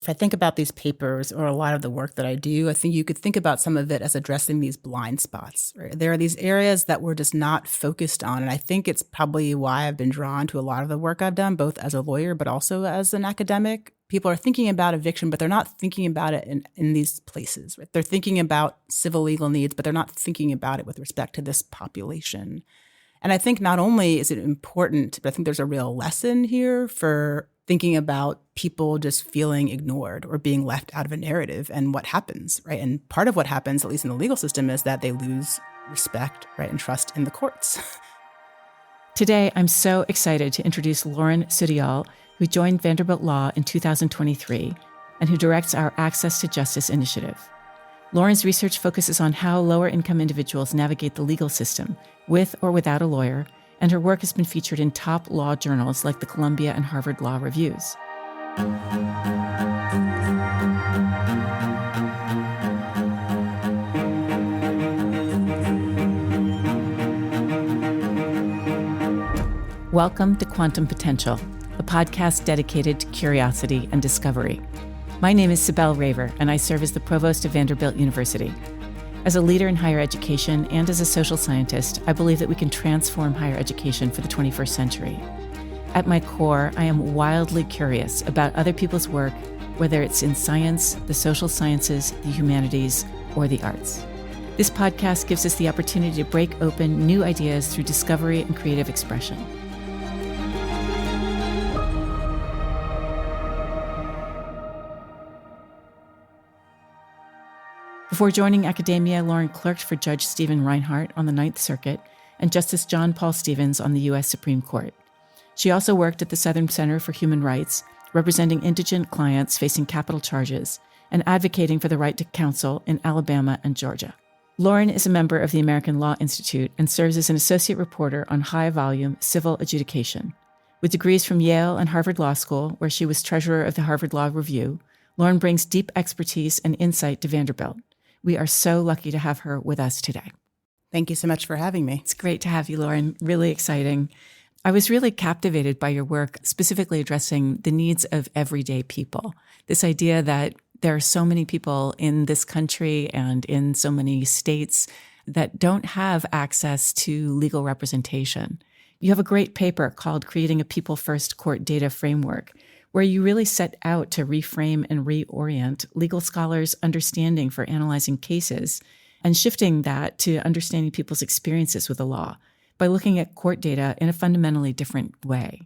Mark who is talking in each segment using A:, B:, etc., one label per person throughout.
A: If I think about these papers or a lot of the work that I do, I think you could think about some of it as addressing these blind spots. Right? There are these areas that we're just not focused on. And I think it's probably why I've been drawn to a lot of the work I've done, both as a lawyer, but also as an academic. People are thinking about eviction, but they're not thinking about it in these places. Right? They're thinking about civil legal needs, but they're not thinking about it with respect to this population. And I think not only is it important, but I think there's a real lesson here for thinking about people just feeling ignored or being left out of a narrative and what happens, right? And part of what happens, at least in the legal system, is that they lose respect, right, and trust in the courts.
B: Today, I'm so excited to introduce Lauren Sudeall, who joined Vanderbilt Law in 2023 and who directs our Access to Justice initiative. Lauren's research focuses on how lower-income individuals navigate the legal system with or without a lawyer, and her work has been featured in top law journals like the Columbia and Harvard Law Reviews. Welcome to Quantum Potential, a podcast dedicated to curiosity and discovery. My name is Cybele Raver, and I serve as the Provost of Vanderbilt University. As a leader in higher education and as a social scientist, I believe that we can transform higher education for the 21st century. At my core, I am wildly curious about other people's work, whether it's in science, the social sciences, the humanities, or the arts. This podcast gives us the opportunity to break open new ideas through discovery and creative expression. Before joining academia, Lauren clerked for Judge Stephen Reinhart on the Ninth Circuit and Justice John Paul Stevens on the U.S. Supreme Court. She also worked at the Southern Center for Human Rights, representing indigent clients facing capital charges and advocating for the right to counsel in Alabama and Georgia. Lauren is a member of the American Law Institute and serves as an associate reporter on high-volume civil adjudication. With degrees from Yale and Harvard Law School, where she was treasurer of the Harvard Law Review, Lauren brings deep expertise and insight to Vanderbilt. We are so lucky to have her with us today.
A: Thank you so much for having me.
B: It's great to have you, Lauren. Really exciting. I was really captivated by your work, specifically addressing the needs of everyday people. This idea that there are so many people in this country and in so many states that don't have access to legal representation. You have a great paper called Creating a People-First Court Data Framework, where you really set out to reframe and reorient legal scholars' understanding for analyzing cases and shifting that to understanding people's experiences with the law by looking at court data in a fundamentally different way.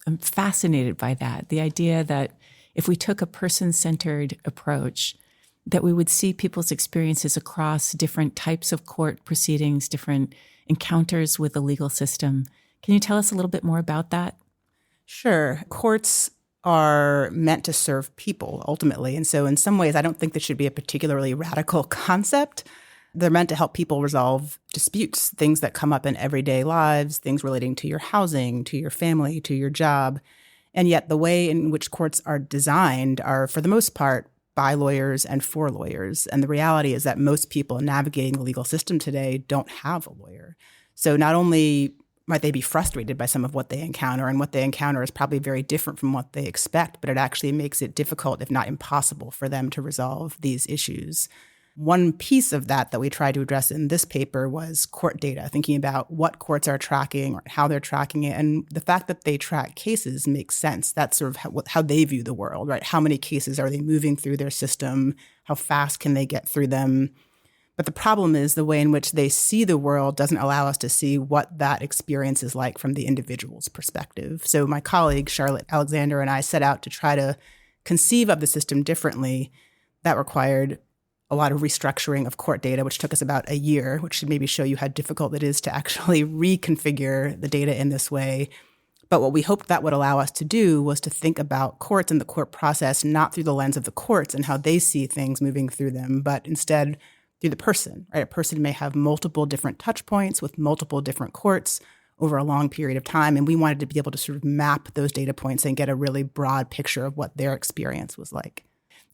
B: I'm fascinated by that, the idea that if we took a person-centered approach, that we would see people's experiences across different types of court proceedings, different encounters with the legal system. Can you tell us a little bit more about that?
A: Sure. Courts are meant to serve people ultimately. And so in some ways, I don't think this should be a particularly radical concept. They're meant to help people resolve disputes, things that come up in everyday lives, things relating to your housing, to your family, to your job. And yet the way in which courts are designed are, for the most part, by lawyers and for lawyers. And the reality is that most people navigating the legal system today don't have a lawyer. So not only might they be frustrated by some of what they encounter, and what they encounter is probably very different from what they expect, but it actually makes it difficult, if not impossible, for them to resolve these issues. One piece of that we tried to address in this paper was court data, thinking about what courts are tracking or how they're tracking it. And the fact that they track cases makes sense. That's sort of how they view the world, right? How many cases are they moving through their system? How fast can they get through them? But the problem is the way in which they see the world doesn't allow us to see what that experience is like from the individual's perspective. So my colleague, Charlotte Alexander, and I set out to try to conceive of the system differently. That required a lot of restructuring of court data, which took us about a year, which should maybe show you how difficult it is to actually reconfigure the data in this way. But what we hoped that would allow us to do was to think about courts and the court process not through the lens of the courts and how they see things moving through them, but instead through the person, right? A person may have multiple different touch points with multiple different courts over a long period of time. And we wanted to be able to sort of map those data points and get a really broad picture of what their experience was like.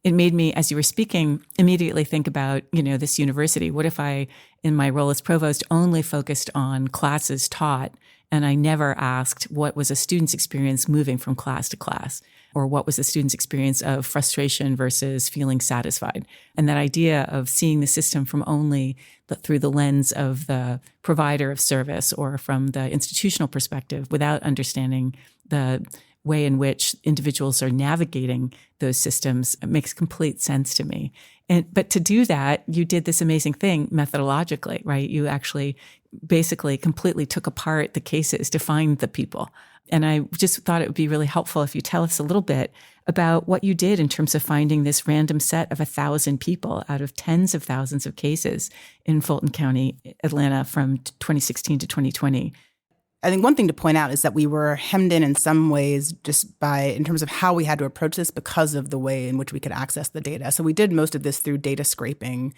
B: It made me, as you were speaking, immediately think about, this university. What if I, in my role as provost, only focused on classes taught and I never asked what was a student's experience moving from class to class? or what was the student's experience of frustration versus feeling satisfied. And that idea of seeing the system from only through the lens of the provider of service or from the institutional perspective without understanding the way in which individuals are navigating those systems makes complete sense to me. But to do that, you did this amazing thing methodologically, right? You actually basically completely took apart the cases to find the people. And I just thought it would be really helpful if you tell us a little bit about what you did in terms of finding this random set of 1,000 people out of tens of thousands of cases in Fulton County, Atlanta from 2016 to 2020.
A: I think one thing to point out is that we were hemmed in some ways in terms of how we had to approach this because of the way in which we could access the data. So we did most of this through data scraping.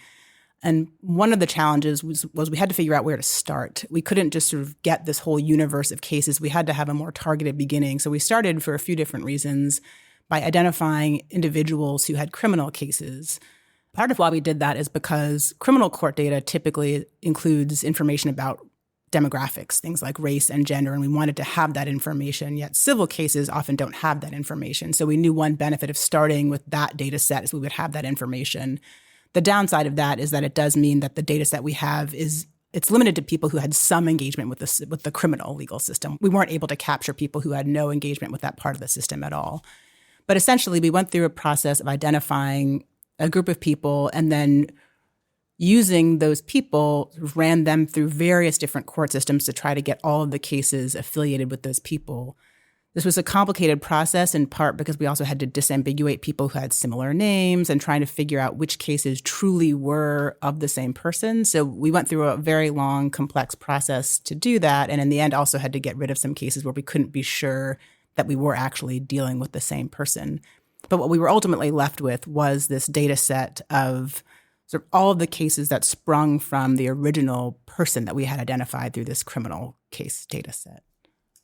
A: And one of the challenges was we had to figure out where to start. We couldn't just sort of get this whole universe of cases. We had to have a more targeted beginning. So we started for a few different reasons by identifying individuals who had criminal cases. Part of why we did that is because criminal court data typically includes information about demographics, things like race and gender, and we wanted to have that information, yet civil cases often don't have that information. So we knew one benefit of starting with that data set is we would have that information. The downside of that is that it does mean that the data set we have it's limited to people who had some engagement with the criminal legal system. We weren't able to capture people who had no engagement with that part of the system at all. But essentially, we went through a process of identifying a group of people and then using those people, ran them through various different court systems to try to get all of the cases affiliated with those people. This was a complicated process in part because we also had to disambiguate people who had similar names and trying to figure out which cases truly were of the same person. So we went through a very long, complex process to do that. And in the end, also had to get rid of some cases where we couldn't be sure that we were actually dealing with the same person. But what we were ultimately left with was this data set of sort of all of the cases that sprung from the original person that we had identified through this criminal case data set.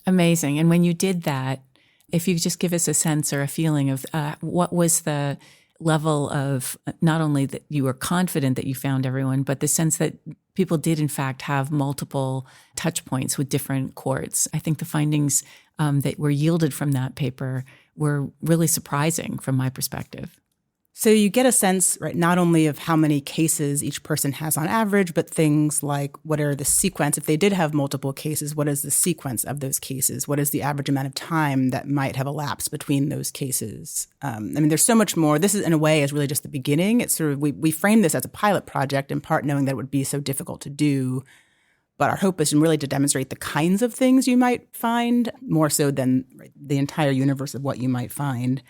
B: Amazing. And when you did that, if you could just give us a sense or a feeling of what was the level of not only that you were confident that you found everyone, but the sense that people did in fact have multiple touch points with different courts. I think the findings that were yielded from that paper were really surprising from my perspective.
A: So you get a sense, right, not only of how many cases each person has on average, but things like what are the sequence. If they did have multiple cases, what is the sequence of those cases? What is the average amount of time that might have elapsed between those cases? There's so much more. This is, in a way, is really just the beginning. It's sort of, we framed this as a pilot project, in part knowing that it would be so difficult to do. But our hope is really to demonstrate the kinds of things you might find, more so than the entire universe of what you might find.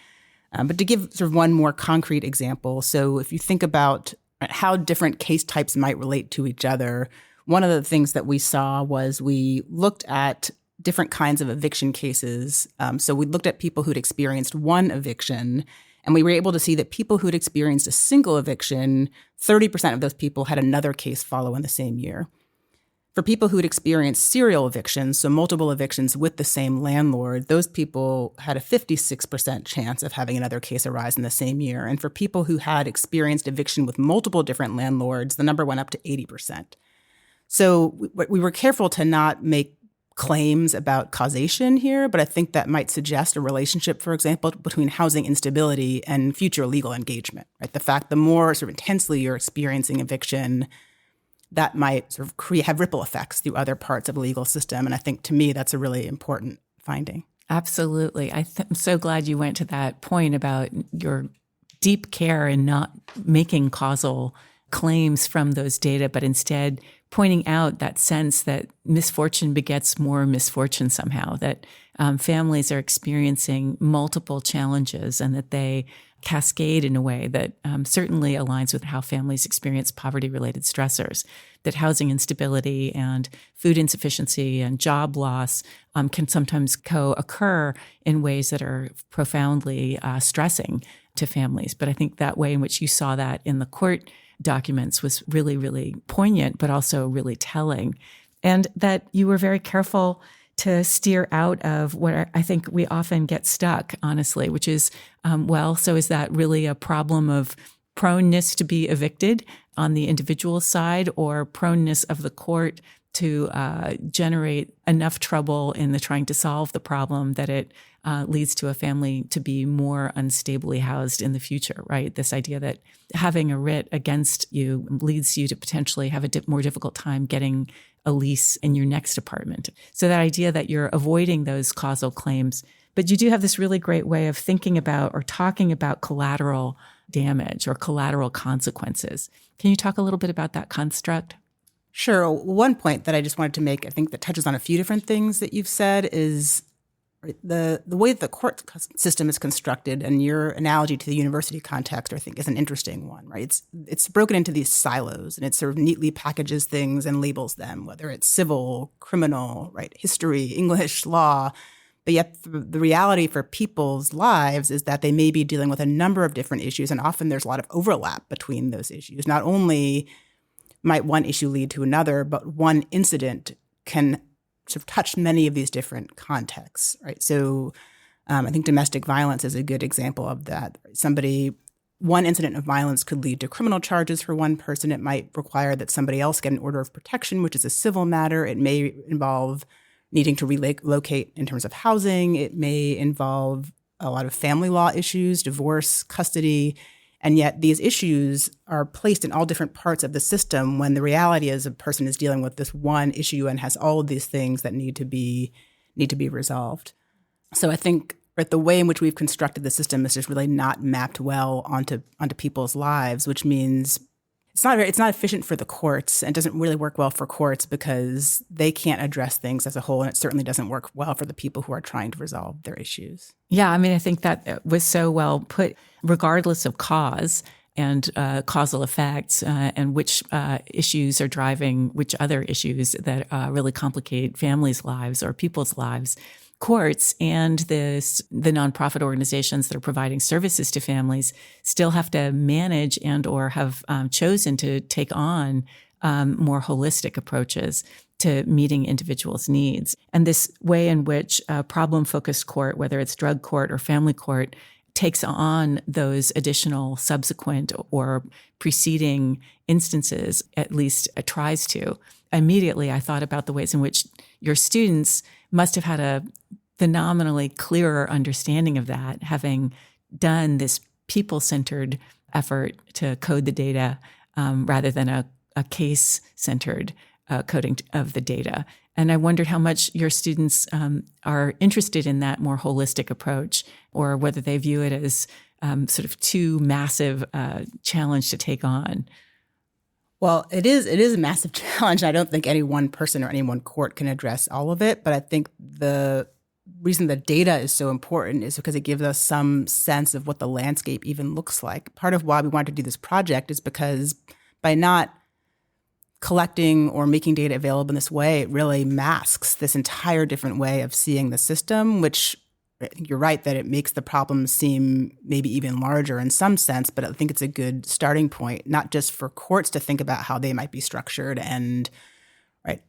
A: But to give sort of one more concrete example, so if you think about how different case types might relate to each other, one of the things that we saw was we looked at different kinds of eviction cases. So we looked at people who'd experienced one eviction, and we were able to see that people who'd experienced a single eviction, 30% of those people had another case follow in the same year. For people who had experienced serial evictions, so multiple evictions with the same landlord, those people had a 56% chance of having another case arise in the same year. And for people who had experienced eviction with multiple different landlords, the number went up to 80%. So we were careful to not make claims about causation here, but I think that might suggest a relationship, for example, between housing instability and future legal engagement, right? The fact the more sort of intensely you're experiencing eviction, that might sort of have ripple effects through other parts of the legal system. And I think, to me, that's a really important finding.
B: Absolutely. I'm so glad you went to that point about your deep care in not making causal claims from those data, but instead pointing out that sense that misfortune begets more misfortune somehow, that families are experiencing multiple challenges and that they cascade in a way that certainly aligns with how families experience poverty-related stressors, that housing instability and food insufficiency and job loss can sometimes co-occur in ways that are profoundly stressing to families. But I think that way in which you saw that in the court documents was really, really poignant, but also really telling. And that you were very careful to steer out of what I think we often get stuck, honestly, which is, so is that really a problem of proneness to be evicted on the individual side, or proneness of the court to generate enough trouble in the trying to solve the problem that it leads to a family to be more unstably housed in the future, right? This idea that having a writ against you leads you to potentially have a more difficult time getting a lease in your next apartment. So that idea that you're avoiding those causal claims, but you do have this really great way of thinking about or talking about collateral damage or collateral consequences. Can you talk a little bit about that construct?
A: Sure. One point that I just wanted to make, I think that touches on a few different things that you've said, is the way that the court system is constructed, and your analogy to the university context, I think, is an interesting one, right? It's broken into these silos, and it sort of neatly packages things and labels them, whether it's civil, criminal, right, history, English, law. But yet the reality for people's lives is that they may be dealing with a number of different issues, and often there's a lot of overlap between those issues. Not only might one issue lead to another, but one incident can sort of touch many of these different contexts, right? So I think domestic violence is a good example of that. One incident of violence could lead to criminal charges for one person. It might require that somebody else get an order of protection, which is a civil matter. It may involve needing to relocate in terms of housing. It may involve a lot of family law issues, divorce, custody. And yet these issues are placed in all different parts of the system when the reality is a person is dealing with this one issue and has all of these things that need to be resolved. So I think the way in which we've constructed the system is just really not mapped well onto people's lives, which means it's not efficient for the courts, and doesn't really work well for courts because they can't address things as a whole, and it certainly doesn't work well for the people who are trying to resolve their issues. Yeah,
B: I mean, I think that was so well put. Regardless of cause and causal effects, and which issues are driving which other issues that really complicate families' lives or people's lives, courts and the nonprofit organizations that are providing services to families still have to manage and or have chosen to take on more holistic approaches to meeting individuals' needs. And this way in which a problem-focused court, whether it's drug court or family court, takes on those additional subsequent or preceding instances, at least tries to. Immediately, I thought about the ways in which your students must have had a phenomenally clearer understanding of that, having done this people-centered effort to code the data rather than a case-centered coding of the data. And I wondered how much your students are interested in that more holistic approach, or whether they view it as sort of too massive challenge to take on.
A: Well, it is a massive challenge. I don't think any one person or any one court can address all of it. But I think the reason the data is so important is because it gives us some sense of what the landscape even looks like. Part of why we wanted to do this project is because by not collecting or making data available in this way, it really masks this entire different way of seeing the system, which I think you're right that it makes the problem seem maybe even larger in some sense, but I think it's a good starting point, not just for courts to think about how they might be structured and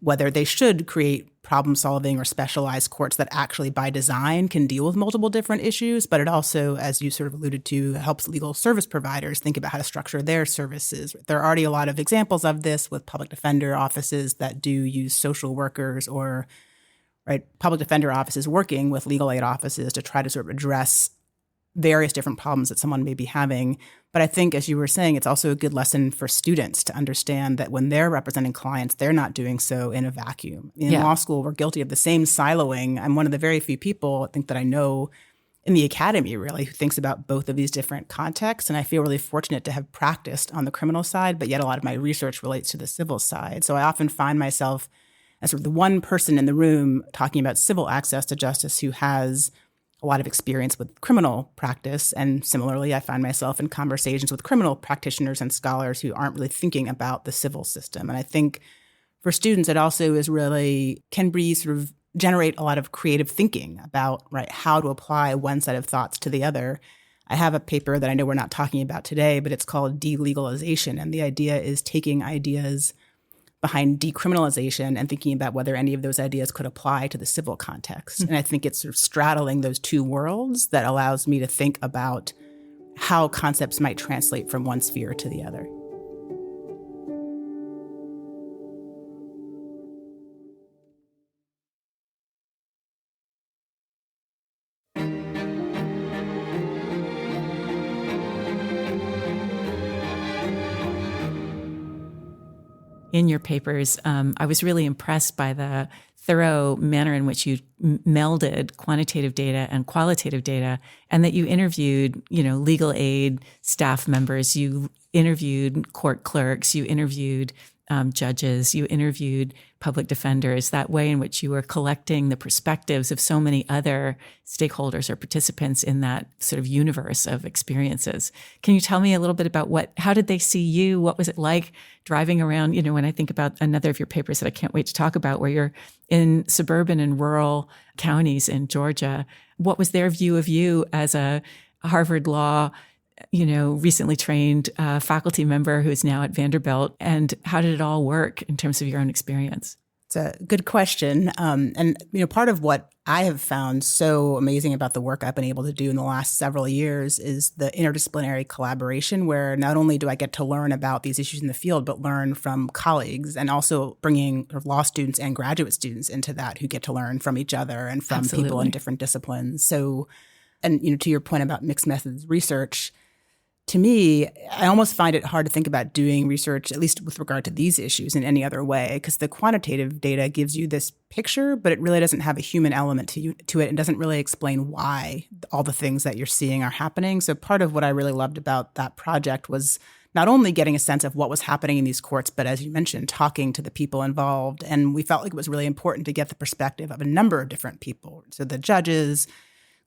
A: whether they should create problem-solving or specialized courts that actually by design can deal with multiple different issues, but it also, as you sort of alluded to, helps legal service providers think about how to structure their services. There are already a lot of examples of this with public defender offices that do use social workers or public defender offices working with legal aid offices to try to sort of address various different problems that someone may be having. But I think, as you were saying, it's also a good lesson for students to understand that when they're representing clients, they're not doing so in a vacuum. In law school, we're guilty of the same siloing. I'm one of the very few people, I think, that I know in the academy, really, who thinks about both of these different contexts. And I feel really fortunate to have practiced on the criminal side, but yet a lot of my research relates to the civil side. So I often find myself as sort of the one person in the room talking about civil access to justice who has a lot of experience with criminal practice. And similarly, I find myself in conversations with criminal practitioners and scholars who aren't really thinking about the civil system. And I think for students, it also can be sort of generate a lot of creative thinking about how to apply one set of thoughts to the other. I have a paper that I know we're not talking about today, but it's called Delegalization. And the idea is taking ideas behind decriminalization and thinking about whether any of those ideas could apply to the civil context. And I think it's sort of straddling those two worlds that allows me to think about how concepts might translate from one sphere to the other.
B: in your papers, I was really impressed by the thorough manner in which you melded quantitative data and qualitative data, and that you interviewed, legal aid staff members, you interviewed court clerks, you interviewed judges, you interviewed public defenders, that way in which you were collecting the perspectives of so many other stakeholders or participants in that sort of universe of experiences. Can you tell me a little bit about how did they see you? What was it like driving around? When I think about another of your papers that I can't wait to talk about, where you're in suburban and rural counties in Georgia, what was their view of you as a Harvard Law recently trained faculty member who is now at Vanderbilt, and how did it all work in terms of your own experience?
A: It's a good question. And part of what I have found so amazing about the work I've been able to do in the last several years is the interdisciplinary collaboration, where not only do I get to learn about these issues in the field, but learn from colleagues, and also bringing law students and graduate students into that who get to learn from each other and from people in different disciplines. So, and to your point about mixed methods research, to me, I almost find it hard to think about doing research, at least with regard to these issues, in any other way, because the quantitative data gives you this picture, but it really doesn't have a human element to it and doesn't really explain why all the things that you're seeing are happening. So part of what I really loved about that project was not only getting a sense of what was happening in these courts, but as you mentioned, talking to the people involved. And we felt like it was really important to get the perspective of a number of different people. So the judges,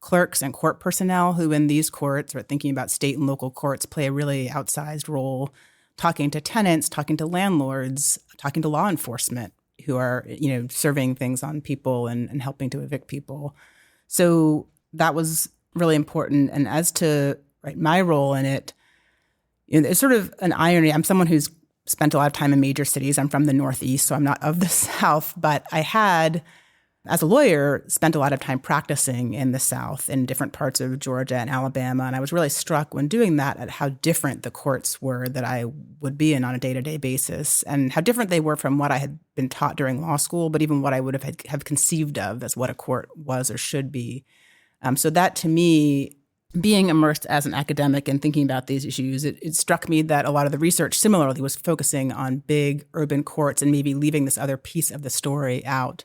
A: clerks, and court personnel who in these courts, or thinking about state and local courts, play a really outsized role, talking to tenants, talking to landlords, talking to law enforcement who are, serving things on people and helping to evict people. So that was really important. And as to my role in it, it's sort of an irony. I'm someone who's spent a lot of time in major cities. I'm from the Northeast, so I'm not of the South, but I had, as a lawyer, spent a lot of time practicing in the South, in different parts of Georgia and Alabama. And I was really struck when doing that at how different the courts were that I would be in on a day-to-day basis, and how different they were from what I had been taught during law school, but even what I would have conceived of as what a court was or should be. So that, to me, being immersed as an academic and thinking about these issues, it struck me that a lot of the research similarly was focusing on big urban courts and maybe leaving this other piece of the story out.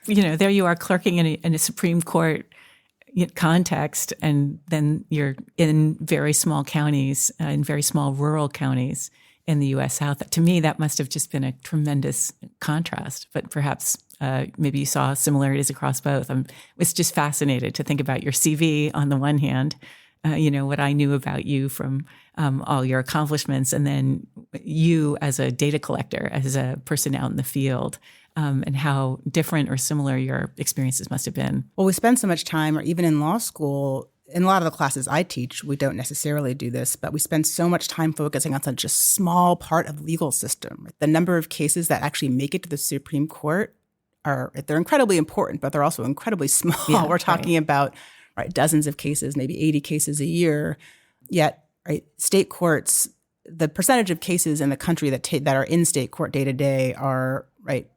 B: There you are clerking in a Supreme Court context, and then you're in very small counties, in very small rural counties in the U.S. South. To me, that must have just been a tremendous contrast, but perhaps maybe you saw similarities across both. I was just fascinated to think about your CV on the one hand, what I knew about you from all your accomplishments, and then you as a data collector, as a person out in the field, and how different or similar your experiences must have been. Well,
A: we spend so much time, or even in law school, in a lot of the classes I teach, we don't necessarily do this, but we spend so much time focusing on such a small part of the legal system. The number of cases that actually make it to the Supreme Court they're incredibly important, but they're also incredibly small. Yeah, we're talking about dozens of cases, maybe 80 cases a year. Yet, state courts, the percentage of cases in the country that are in state court day to day are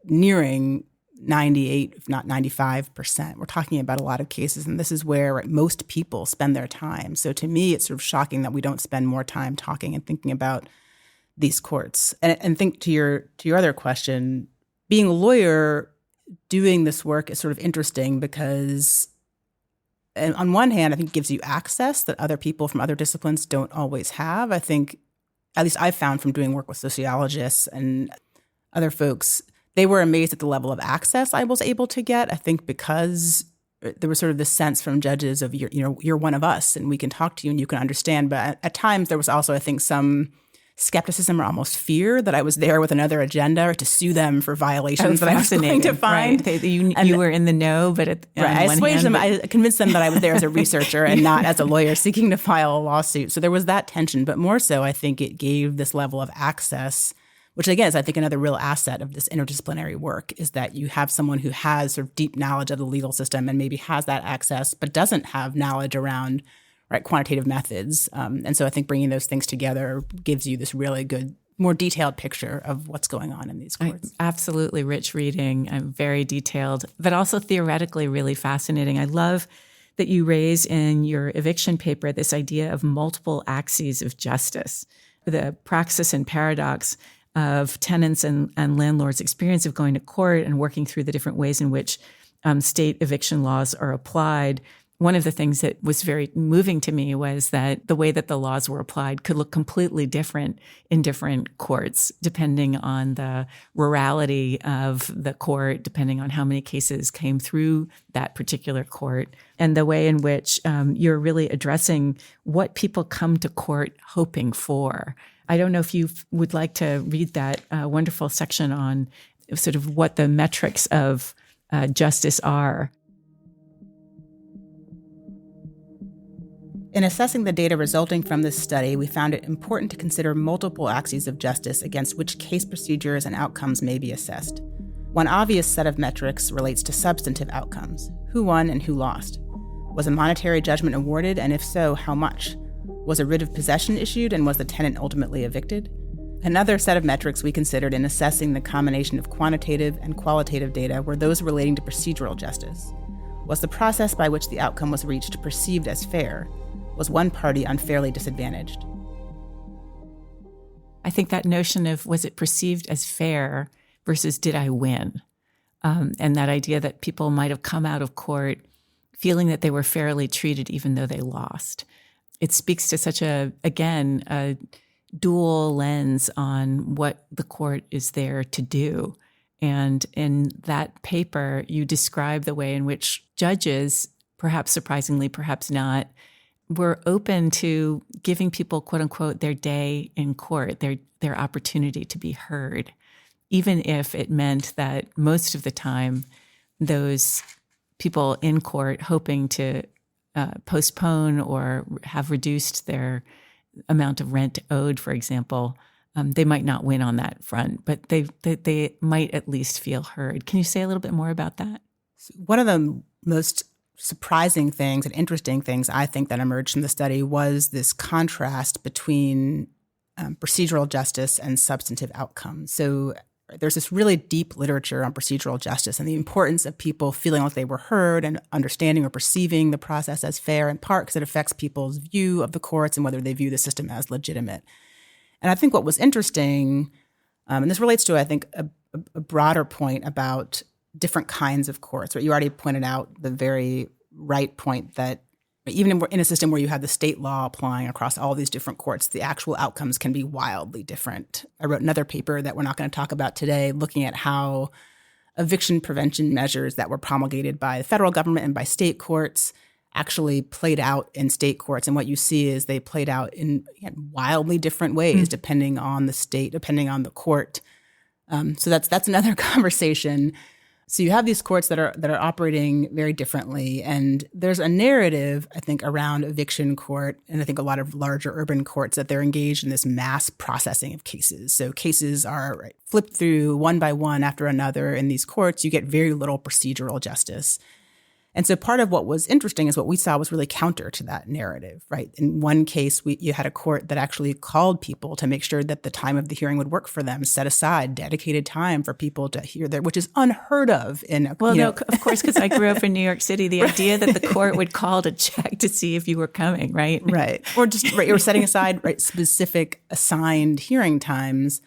A: nearing 98, if not 95%. We're talking about a lot of cases, and this is where most people spend their time. So to me, it's sort of shocking that we don't spend more time talking and thinking about these courts. And think to your other question, being a lawyer doing this work is sort of interesting because, and on one hand, I think it gives you access that other people from other disciplines don't always have. I think, at least I've found from doing work with sociologists and other folks, they were amazed at the level of access I was able to get. I think because there was sort of this sense from judges of, you're one of us and we can talk to you and you can understand. But at times there was also, I think, some skepticism or almost fear that I was there with another agenda or to sue them for violations that I was going to find.
B: Right. You were in the know, but
A: I assuaged them. I convinced them that I was there as a researcher and not as a lawyer seeking to file a lawsuit. So there was that tension, but more so, I think it gave this level of access, which again is, I think, another real asset of this interdisciplinary work, is that you have someone who has sort of deep knowledge of the legal system and maybe has that access, but doesn't have knowledge around quantitative methods. And so I think bringing those things together gives you this really good, more detailed picture of what's going on in these courts.
B: Absolutely rich reading. Very detailed, but also theoretically really fascinating. I love that you raise in your eviction paper this idea of multiple axes of justice, the praxis and paradox of tenants and landlords' experience of going to court and working through the different ways in which state eviction laws are applied, one of the things that was very moving to me was that the way that the laws were applied could look completely different in different courts, depending on the rurality of the court, depending on how many cases came through that particular court, and the way in which you're really addressing what people come to court hoping for. I don't know if you would like to read that wonderful section on sort of what the metrics of justice are.
A: In assessing the data resulting from this study, we found it important to consider multiple axes of justice against which case procedures and outcomes may be assessed. One obvious set of metrics relates to substantive outcomes. Who won and who lost? Was a monetary judgment awarded, and if so, how much? Was a writ of possession issued, and was the tenant ultimately evicted? Another set of metrics we considered in assessing the combination of quantitative and qualitative data were those relating to procedural justice. Was the process by which the outcome was reached perceived as fair? Was one party unfairly disadvantaged?
B: I think that notion of was it perceived as fair versus did I win? And that idea that people might have come out of court feeling that they were fairly treated even though they lost. It speaks to such a dual lens on what the court is there to do. And in that paper, you describe the way in which judges, perhaps surprisingly, perhaps not, were open to giving people, quote unquote, their day in court, their opportunity to be heard, even if it meant that most of the time those people in court hoping to postpone or have reduced their amount of rent owed, for example, they might not win on that front, but they might at least feel heard. Can you say a little bit more about that?
A: One of the most surprising things and interesting things I think that emerged from the study was this contrast between procedural justice and substantive outcomes. So there's this really deep literature on procedural justice and the importance of people feeling like they were heard and understanding or perceiving the process as fair, in part because it affects people's view of the courts and whether they view the system as legitimate. And I think what was interesting, and this relates to, I think, a broader point about different kinds of courts, right? You already pointed out the very right point that even in a system where you have the state law applying across all these different courts, the actual outcomes can be wildly different. I wrote another paper that we're not going to talk about today, looking at how eviction prevention measures that were promulgated by the federal government and by state courts actually played out in state courts. And what you see is they played out in wildly different ways, depending on the state, depending on the court. So that's another conversation. So you have these courts that are operating very differently, and there's a narrative, I think, around eviction court, and I think a lot of larger urban courts that they're engaged in this mass processing of cases. So cases are flipped through one by one after another in these courts. You get very little procedural justice. And so part of what was interesting is what we saw was really counter to that narrative, right? In one case, you had a court that actually called people to make sure that the time of the hearing would work for them, set aside dedicated time for people to hear their, which is unheard of in a,
B: no, of course, because I grew up in New York City, the idea that the court would call to check to see if you were coming, right?
A: Right. Or just, right, you're setting aside specific assigned hearing times.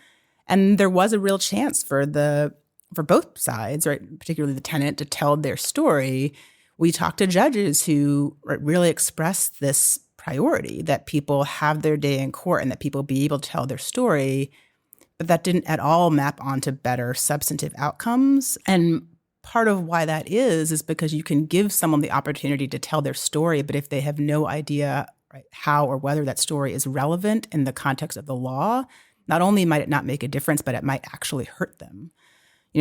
A: And there was a real chance for both sides, right, particularly the tenant, to tell their story. We talked to judges who really expressed this priority that people have their day in court and that people be able to tell their story, but that didn't at all map onto better substantive outcomes. And part of why that is because you can give someone the opportunity to tell their story, but if they have no idea how or whether that story is relevant in the context of the law, not only might it not make a difference, but it might actually hurt them.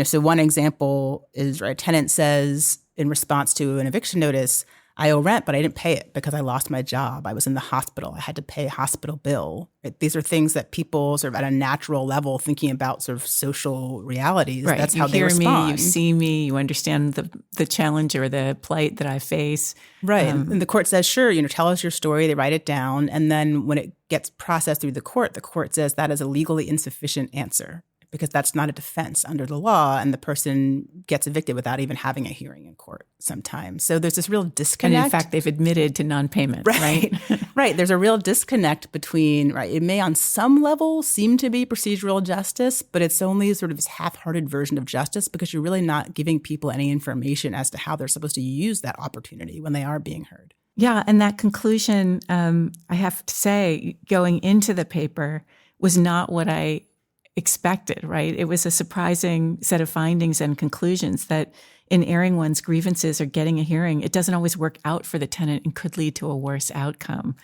A: So one example is, a tenant says in response to an eviction notice, I owe rent, but I didn't pay it because I lost my job. I was in the hospital. I had to pay a hospital bill. These are things that people sort of at a natural level thinking about sort of social realities.
B: Right.
A: That's how they respond.
B: You hear me, you see me, you understand the challenge or the plight that I face.
A: Right. And the court says, sure, tell us your story. They write it down. And then when it gets processed through the court says that is a legally insufficient answer, because that's not a defense under the law, and the person gets evicted without even having a hearing in court. sometimes. So there's this real
B: And
A: disconnect.
B: in fact, they've admitted to non-payment, right?
A: Right. There's a real disconnect between, right, it may on some level seem to be procedural justice, but it's only sort of this half-hearted version of justice because you're really not giving people any information as to how they're supposed to use that opportunity when they are being heard.
B: Yeah. And that conclusion, I have to say, going into the paper was not what I expected, right? It was a surprising set of findings and conclusions that in airing one's grievances or getting a hearing, it doesn't always work out for the tenant and could lead to a worse outcome.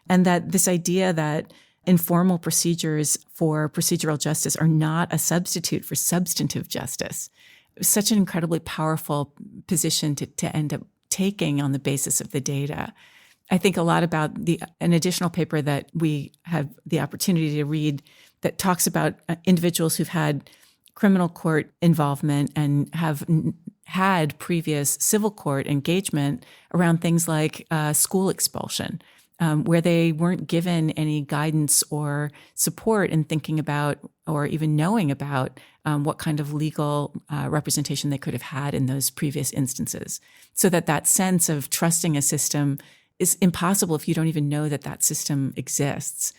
B: And that this idea that informal procedures for procedural justice are not a substitute for substantive justice. It was such an incredibly powerful position to end up taking on the basis of the data. I think a lot about an additional paper that we have the opportunity to read that talks about individuals who've had criminal court involvement and have had previous civil court engagement around things like school expulsion, where they weren't given any guidance or support in thinking about or even knowing about what kind of legal representation they could have had in those previous instances. So that sense of trusting a system is impossible if you don't even know that system exists.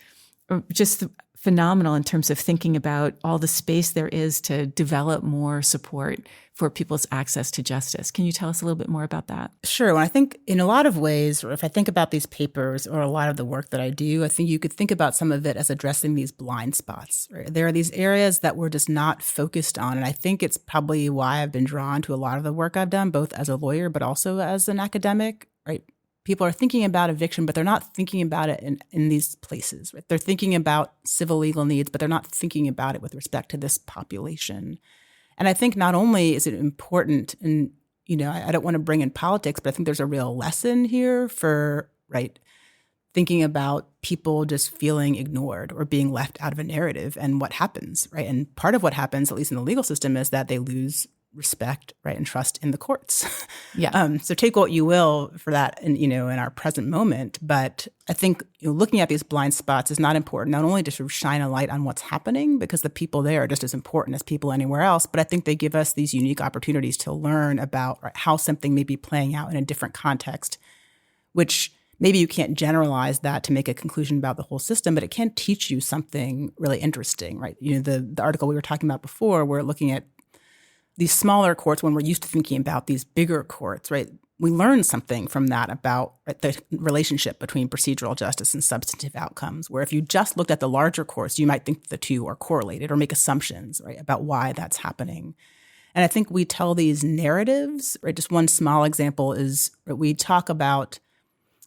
B: Just phenomenal in terms of thinking about all the space there is to develop more support for people's access to justice. Can you tell us a little bit more about that?
A: Sure. Well, I think in a lot of ways, or if I think about these papers or a lot of the work that I do, I think you could think about some of it as addressing these blind spots. Right? There are these areas that we're just not focused on. And I think it's probably why I've been drawn to a lot of the work I've done, both as a lawyer, but also as an academic, right? People are thinking about eviction, but they're not thinking about it in these places. Right? They're thinking about civil legal needs, but they're not thinking about it with respect to this population. And I think not only is it important, and I don't want to bring in politics, but I think there's a real lesson here for thinking about people just feeling ignored or being left out of a narrative and what happens, right? And part of what happens, at least in the legal system, is that they lose respect, right, and trust in the courts.
B: Yeah.
A: So take what you will for that, in our present moment. But I think looking at these blind spots is not important. Not only to sort of shine a light on what's happening, because the people there are just as important as people anywhere else, but I think they give us these unique opportunities to learn about how something may be playing out in a different context, which maybe you can't generalize that to make a conclusion about the whole system, but it can teach you something really interesting, right? The article we were talking about before, we're looking at these smaller courts when we're used to thinking about these bigger courts, right? We learn something from that about the relationship between procedural justice and substantive outcomes, where if you just looked at the larger courts, you might think the two are correlated or make assumptions, right, about why that's happening. And I think we tell these narratives, right? Just one small example is we talk about,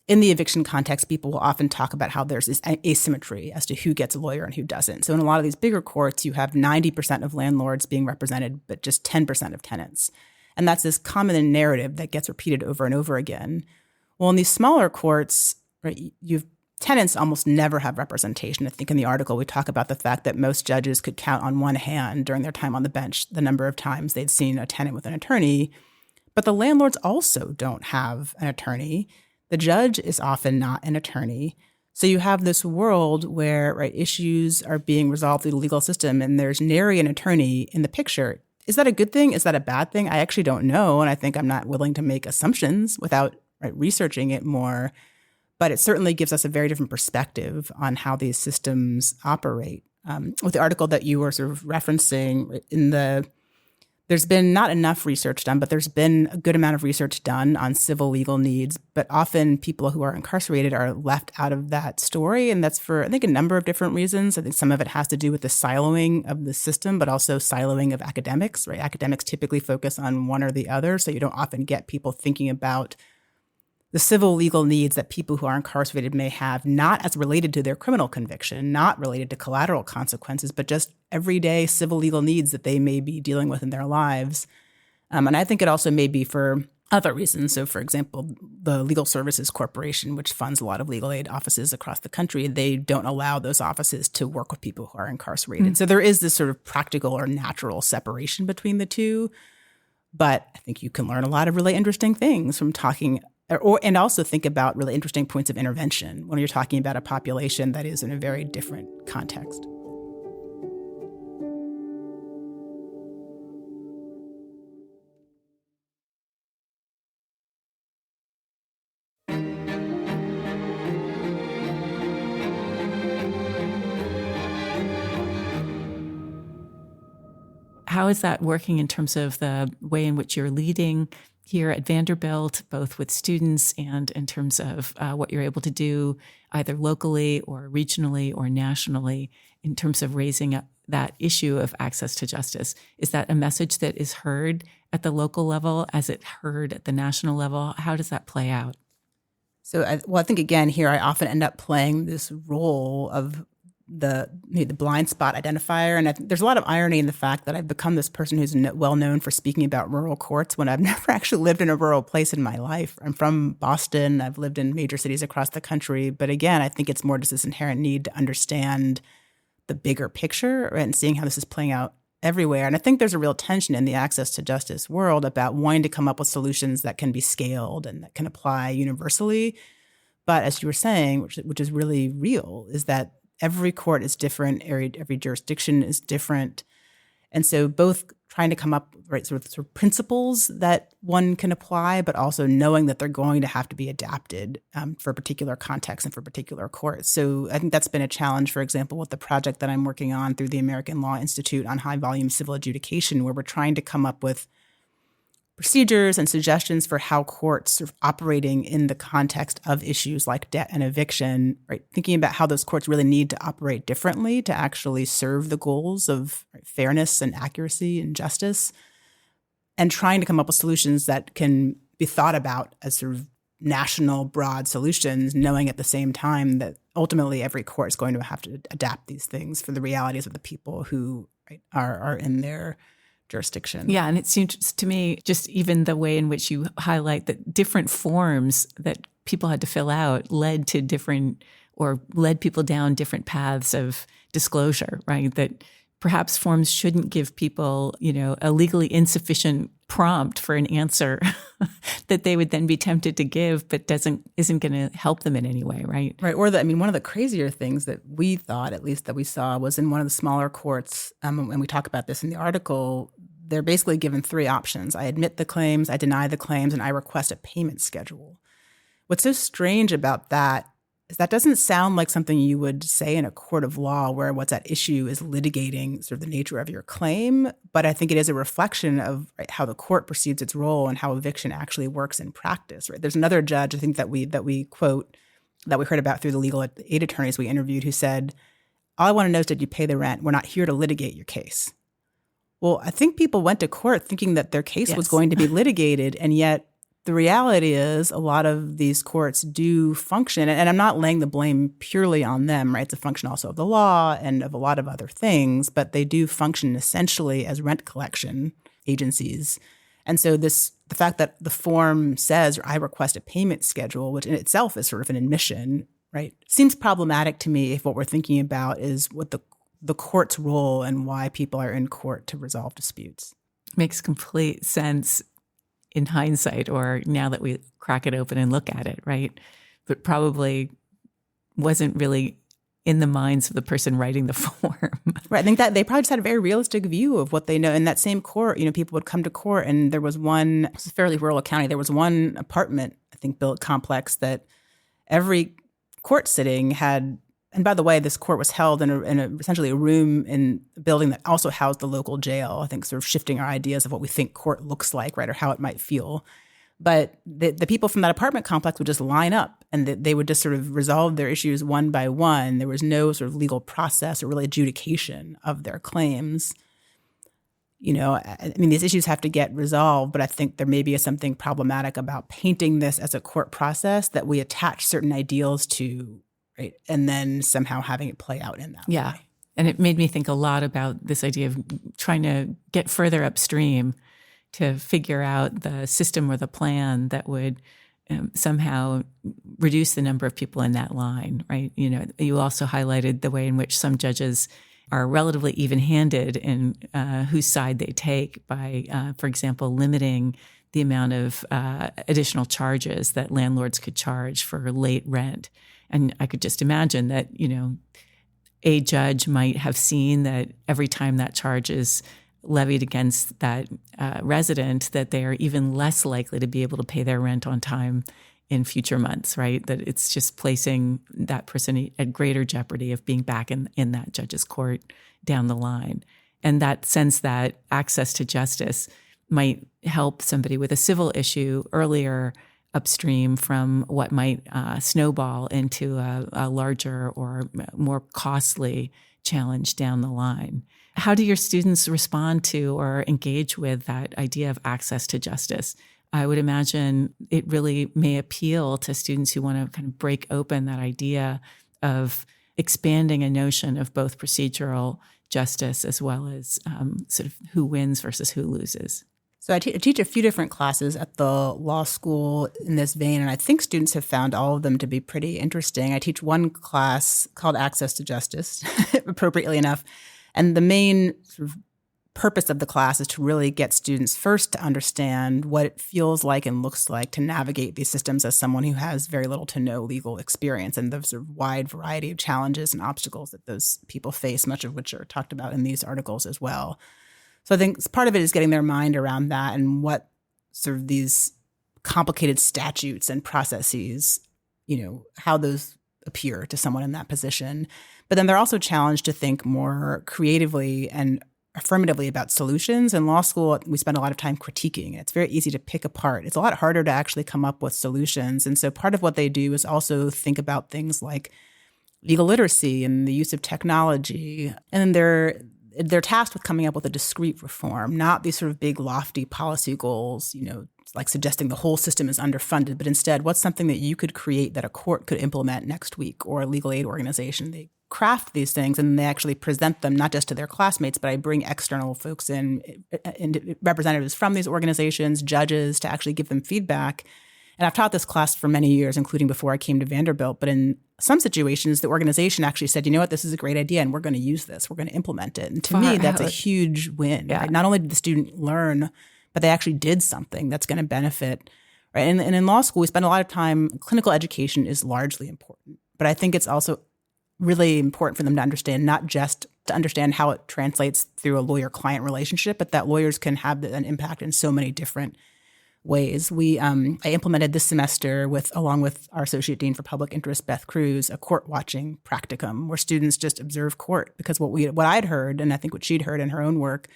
A: in the eviction context, people will often talk about how there's this asymmetry as to who gets a lawyer and who doesn't. So in a lot of these bigger courts, you have 90% of landlords being represented, but just 10% of tenants. And that's this common narrative that gets repeated over and over again. Well, in these smaller courts, right, tenants almost never have representation. I think in the article, we talk about the fact that most judges could count on one hand during their time on the bench the number of times they'd seen a tenant with an attorney. But the landlords also don't have an attorney. The judge is often not an attorney. So you have this world where issues are being resolved through the legal system and there's nary an attorney in the picture. Is that a good thing? Is that a bad thing? I actually don't know. And I think I'm not willing to make assumptions without researching it more. But it certainly gives us a very different perspective on how these systems operate. With the article that you were sort of referencing, there's been not enough research done, but there's been a good amount of research done on civil legal needs. But often people who are incarcerated are left out of that story. And that's for, I think, a number of different reasons. I think some of it has to do with the siloing of the system, but also siloing of academics, right? Academics typically focus on one or the other. So you don't often get people thinking about the civil legal needs that people who are incarcerated may have, not as related to their criminal conviction, not related to collateral consequences, but just everyday civil legal needs that they may be dealing with in their lives. And I think it also may be for other reasons. So, for example, the Legal Services Corporation, which funds a lot of legal aid offices across the country, they don't allow those offices to work with people who are incarcerated. Mm-hmm. So there is this sort of practical or natural separation between the two. But I think you can learn a lot of really interesting things from talking and also think about really interesting points of intervention when you're talking about a population that is in a very different context.
B: how is that working in terms of the way in which you're leading here at Vanderbilt, both with students and in terms of what you're able to do either locally or regionally or nationally in terms of raising up that issue of access to justice? Is that a message that is heard at the local level as it heard at the national level? How does that play out?
A: So, I think, again, here I often end up playing this role of the blind spot identifier. And there's a lot of irony in the fact that I've become this person who's well known for speaking about rural courts when I've never actually lived in a rural place in my life. I'm from Boston. I've lived in major cities across the country. But again, I think it's more just this inherent need to understand the bigger picture and seeing how this is playing out everywhere. And I think there's a real tension in the access to justice world about wanting to come up with solutions that can be scaled and that can apply universally. But as you were saying, which is really real, is that every court is different, every jurisdiction is different. And so both trying to come up with sort of principles that one can apply, but also knowing that they're going to have to be adapted for a particular context and for particular courts. So I think that's been a challenge, for example, with the project that I'm working on through the American Law Institute on high volume civil adjudication, where we're trying to come up with procedures and suggestions for how courts are operating in the context of issues like debt and eviction, right? Thinking about how those courts really need to operate differently to actually serve the goals of fairness and accuracy and justice, and trying to come up with solutions that can be thought about as sort of national, broad solutions, knowing at the same time that ultimately every court is going to have to adapt these things for the realities of the people who are in their jurisdiction.
B: Yeah, and it seems to me just even the way in which you highlight that different forms that people had to fill out led people down different paths of disclosure, right? That perhaps forms shouldn't give people, a legally insufficient prompt for an answer that they would then be tempted to give, but isn't going to help them in any way, right?
A: Right. Or one of the crazier things that we thought, at least that we saw, was in one of the smaller courts, and we talk about this in the article, they're basically given three options. I admit the claims, I deny the claims, and I request a payment schedule. What's so strange about that is that doesn't sound like something you would say in a court of law where what's at issue is litigating sort of the nature of your claim. But I think it is a reflection of how the court perceives its role and how eviction actually works in practice. Right? There's another judge, I think, that we quote, that we heard about through the legal aid attorneys we interviewed, who said, "All I want to know is, did you pay the rent? We're not here to litigate your case." Well, I think people went to court thinking that their case was going to be litigated, and yet the reality is a lot of these courts do function, and I'm not laying the blame purely on them, right? It's a function also of the law and of a lot of other things, but they do function essentially as rent collection agencies. And so the fact that the form says, I request a payment schedule, which in itself is sort of an admission, right, seems problematic to me if what we're thinking about is what the court's role and why people are in court to resolve disputes.
B: Makes complete sense in hindsight, or now that we crack it open and look at it, right? But probably wasn't really in the minds of the person writing the form.
A: Right. I think that they probably just had a very realistic view of what they know. In that same court, people would come to court, and there was one, it's a fairly rural county, there was one apartment, I think, built complex that every court sitting had. And by the way, this court was held in essentially a room in a building that also housed the local jail, I think sort of shifting our ideas of what we think court looks like, right, or how it might feel. But the people from that apartment complex would just line up, and they would just sort of resolve their issues one by one. There was no sort of legal process or really adjudication of their claims. These issues have to get resolved, but I think there maybe is something problematic about painting this as a court process that we attach certain ideals to, right, and then somehow having it play out in that way.
B: And it made me think a lot about this idea of trying to get further upstream to figure out the system or the plan that would somehow reduce the number of people in that line, right? You also highlighted the way in which some judges are relatively even-handed in whose side they take by, for example, limiting the amount of additional charges that landlords could charge for late rent. And I could just imagine that, a judge might have seen that every time that charge is levied against that resident, that they are even less likely to be able to pay their rent on time in future months, right? That it's just placing that person at greater jeopardy of being back in that judge's court down the line. And that sense that access to justice might help somebody with a civil issue earlier upstream from what might snowball into a larger or more costly challenge down the line. How do your students respond to or engage with that idea of access to justice? I would imagine it really may appeal to students who want to kind of break open that idea of expanding a notion of both procedural justice as well as sort of who wins versus who loses.
A: So I teach a few different classes at the law school in this vein, and I think students have found all of them to be pretty interesting. I teach one class called Access to Justice, appropriately enough, and the main sort of purpose of the class is to really get students first to understand what it feels like and looks like to navigate these systems as someone who has very little to no legal experience and the sort of wide variety of challenges and obstacles that those people face, much of which are talked about in these articles as well. So I think part of it is getting their mind around that and what sort of these complicated statutes and processes, how those appear to someone in that position. But then they're also challenged to think more creatively and affirmatively about solutions. In law school, we spend a lot of time critiquing. It's very easy to pick apart. It's a lot harder to actually come up with solutions. And so part of what they do is also think about things like legal literacy and the use of technology. And they're tasked with coming up with a discrete reform, not these sort of big, lofty policy goals, like suggesting the whole system is underfunded, but instead, what's something that you could create that a court could implement next week or a legal aid organization? They craft these things and they actually present them not just to their classmates, but I bring external folks in, representatives from these organizations, judges, to actually give them feedback. And I've taught this class for many years, including before I came to Vanderbilt. But in some situations, the organization actually said, you know what, this is a great idea and we're going to use this. We're going to implement it. And to me, that's a huge win. Yeah. Right? Not only did the student learn, but they actually did something that's going to benefit. Right? And in law school, we spend a lot of time, clinical education is largely important. But I think it's also really important for them to understand, not just to understand how it translates through a lawyer-client relationship, but that lawyers can have an impact in so many different ways. I implemented this semester along with our Associate Dean for Public Interest, Beth Cruz, a court watching practicum where students just observe court. Because what I'd heard, and I think what she'd heard in her own work,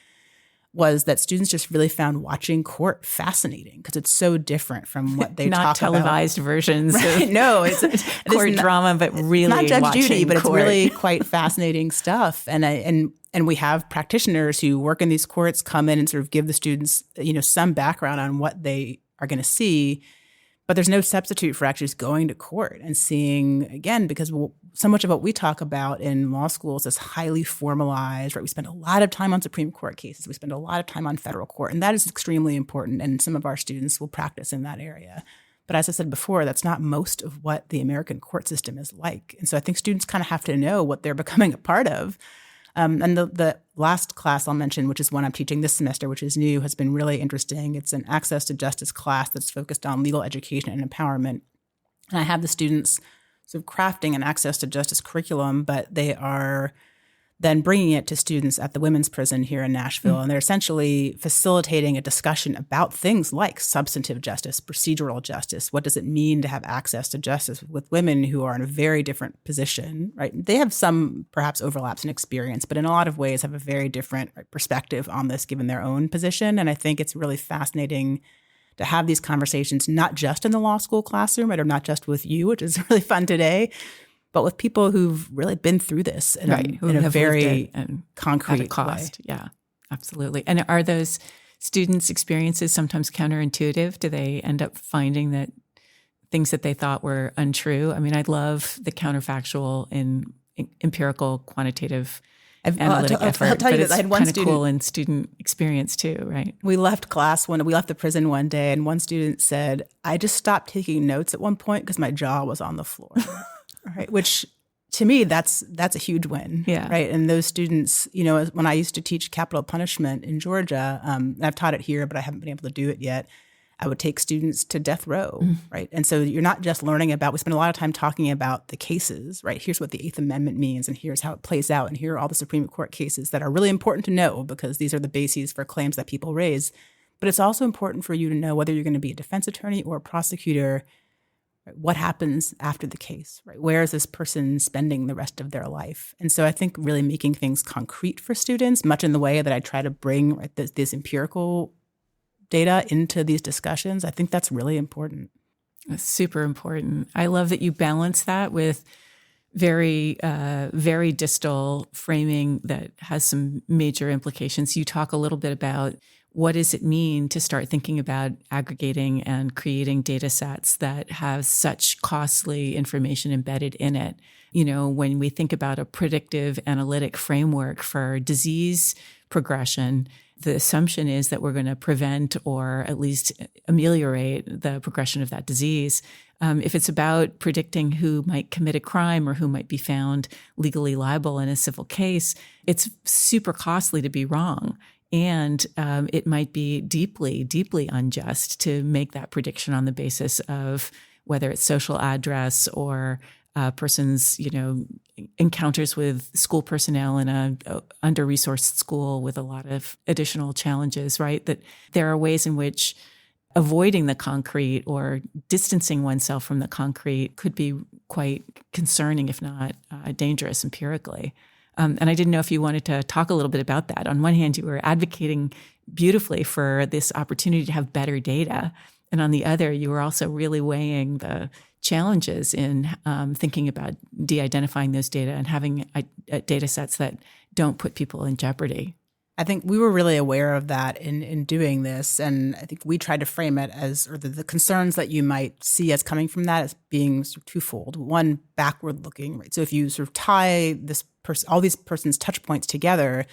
A: was that students just really found watching court fascinating because it's so different from what they talk about.
B: Not televised versions
A: right?
B: of
A: no, it's
B: court drama, but really
A: not Judge Judy, but
B: court.
A: It's really quite fascinating stuff. And we have practitioners who work in these courts come in and sort of give the students, some background on what they are going to see. But there's no substitute for actually just going to court and seeing, again, because so much of what we talk about in law schools is highly formalized, right? We spend a lot of time on Supreme Court cases. We spend a lot of time on federal court, and that is extremely important. And some of our students will practice in that area. But as I said before, that's not most of what the American court system is like. And so I think students kind of have to know what they're becoming a part of. And the last class I'll mention, which is one I'm teaching this semester, which is new, has been really interesting. It's an access to justice class that's focused on legal education and empowerment. And I have the students sort of crafting an access to justice curriculum, but they are then bringing it to students at the women's prison here in Nashville. And they're essentially facilitating a discussion about things like substantive justice, procedural justice. What does it mean to have access to justice with women who are in a very different position, right? They have some perhaps overlaps in experience, but in a lot of ways have a very different perspective on this given their own position. And I think it's really fascinating to have these conversations, not just in the law school classroom, right, or not just with you, which is really fun today, but with people who've really been through this in a very concrete
B: cost.
A: way.
B: Yeah, absolutely. And are those students' experiences sometimes counterintuitive? Do they end up finding that things that they thought were untrue? I mean, I love the counterfactual in empirical quantitative analytic effort,
A: I'll tell you
B: but
A: that
B: it's
A: I had one
B: kind of
A: student,
B: cool in student experience too, right?
A: We left the prison one day, and one student said, I just stopped taking notes at one point because my jaw was on the floor. Right, which to me, that's a huge win.
B: Yeah. Right.
A: And those students, when I used to teach capital punishment in Georgia, and I've taught it here, but I haven't been able to do it yet, I would take students to death row, right? And so you're not just learning we spend a lot of time talking about the cases, right? Here's what the Eighth Amendment means, and here's how it plays out, and here are all the Supreme Court cases that are really important to know because these are the bases for claims that people raise. But it's also important for you to know whether you're going to be a defense attorney or a prosecutor, Right? What happens after the case? Right? Where is this person spending the rest of their life? And so I think really making things concrete for students, much in the way that I try to bring this empirical data into these discussions, I think that's really important.
B: That's super important. I love that you balance that with very, very distal framing that has some major implications. You talk a little bit about what does it mean to start thinking about aggregating and creating data sets that have such costly information embedded in it. You know, when we think about a predictive analytic framework for disease progression, the assumption is that we're going to prevent or at least ameliorate the progression of that disease. If it's about predicting who might commit a crime or who might be found legally liable in a civil case, it's super costly to be wrong. And it might be deeply, deeply unjust to make that prediction on the basis of whether it's social address or a person's, encounters with school personnel in a under-resourced school with a lot of additional challenges, right? That there are ways in which avoiding the concrete or distancing oneself from the concrete could be quite concerning, if not dangerous empirically. And I didn't know if you wanted to talk a little bit about that. On one hand, you were advocating beautifully for this opportunity to have better data. And on the other, you were also really weighing the challenges in thinking about de-identifying those data and having data sets that don't put people in jeopardy.
A: I think we were really aware of that in doing this. And I think we tried to frame it as, or the concerns that you might see as coming from that as being sort of twofold. One, backward looking, right? So if you sort of tie all these persons' touch points together,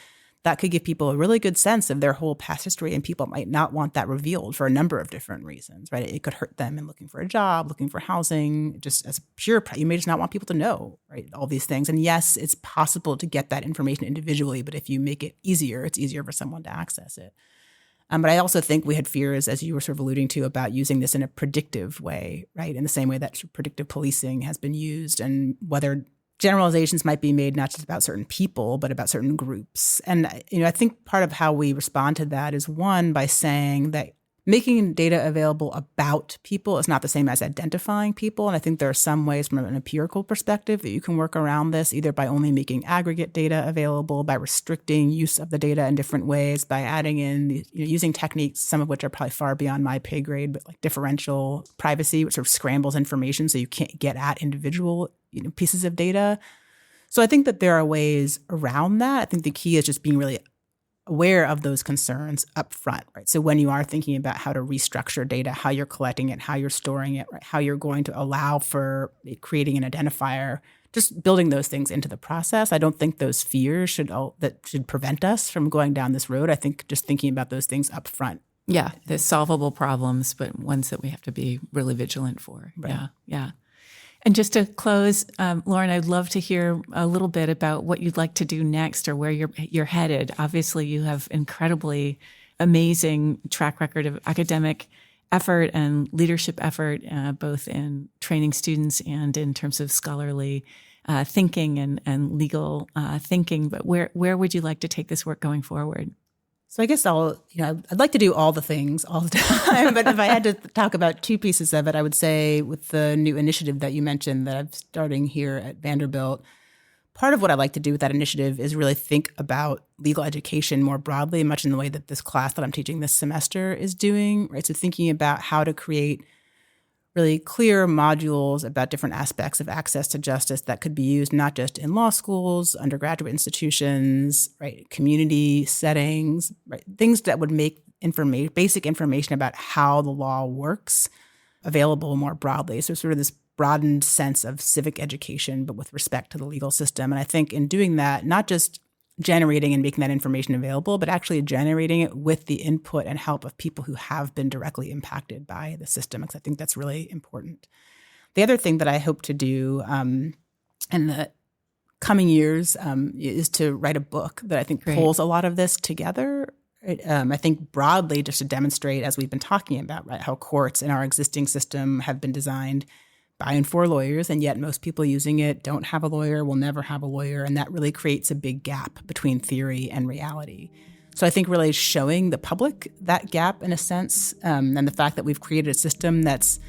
A: that could give people a really good sense of their whole past history, and people might not want that revealed for a number of different reasons, right? It could hurt them in looking for a job, looking for housing, just as a pure, you may just not want people to know, right? All these things. And yes, it's possible to get that information individually, but if you make it easier, it's easier for someone to access it. But I also think we had fears, as you were sort of alluding to, about using this in a predictive way, right? In the same way that sort of predictive policing has been used, and whether generalizations might be made not just about certain people, but about certain groups. And, I think part of how we respond to that is, one, by saying that making data available about people is not the same as identifying people. And I think there are some ways from an empirical perspective that you can work around this, either by only making aggregate data available, by restricting use of the data in different ways, by adding in, using techniques, some of which are probably far beyond my pay grade, but like differential privacy, which sort of scrambles information so you can't get at individual pieces of data. So I think that there are ways around that. I think the key is just being really aware of those concerns up front, right? So when you are thinking about how to restructure data, how you're collecting it, how you're storing it, right? How you're going to allow for creating an identifier, just building those things into the process. I don't think those fears should prevent us from going down this road. I think just thinking about those things up front.
B: Yeah, there's solvable problems, but ones that we have to be really vigilant for.
A: Right.
B: Yeah. And just to close, Lauren, I'd love to hear a little bit about what you'd like to do next or where you're headed. Obviously, you have incredibly amazing track record of academic effort and leadership effort, both in training students and in terms of scholarly thinking and legal thinking. But where would you like to take this work going forward?
A: So I guess I'd like to do all the things all the time, but if I had to talk about two pieces of it, I would say with the new initiative that you mentioned that I'm starting here at Vanderbilt, part of what I like to do with that initiative is really think about legal education more broadly, much in the way that this class that I'm teaching this semester is doing, right? So thinking about how to create really clear modules about different aspects of access to justice that could be used not just in law schools, undergraduate institutions, right, community settings, right, things that would make basic information about how the law works available more broadly. So sort of this broadened sense of civic education, but with respect to the legal system. And I think in doing that, not just generating and making that information available, but actually generating it with the input and help of people who have been directly impacted by the system, because I think that's really important. The other thing that I hope to do in the coming years is to write a book that I think pulls a lot of this together. I think broadly, just to demonstrate, as we've been talking about, right, how courts in our existing system have been designed by and for lawyers, and yet most people using it don't have a lawyer, will never have a lawyer, and that really creates a big gap between theory and reality. So I think really showing the public that gap in a sense, and the fact that we've created a system that's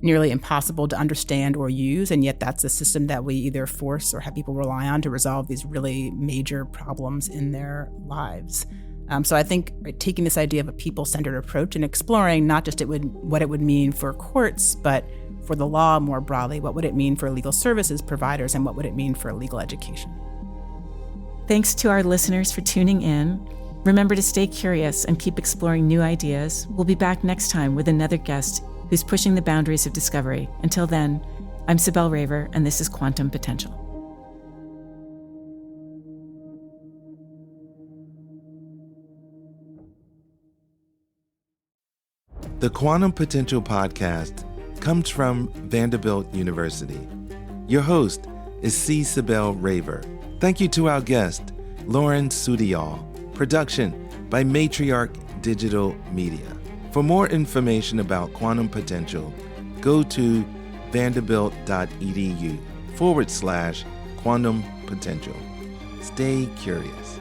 A: nearly impossible to understand or use, and yet that's a system that we either force or have people rely on to resolve these really major problems in their lives. So I think taking this idea of a people-centered approach and exploring not just what it would mean for courts, but for the law more broadly, what would it mean for legal services providers, and what would it mean for legal education?
B: Thanks to our listeners for tuning in. Remember to stay curious and keep exploring new ideas. We'll be back next time with another guest who's pushing the boundaries of discovery. Until then, I'm Cybele Raver, and this is Quantum Potential.
C: The Quantum Potential podcast comes from Vanderbilt University. Your host is Cybele Raver. Thank you to our guest, Lauren Sudeall. Production by Matriarch Digital Media. For more information about Quantum Potential, go to vanderbilt.edu/quantum potential. Stay curious.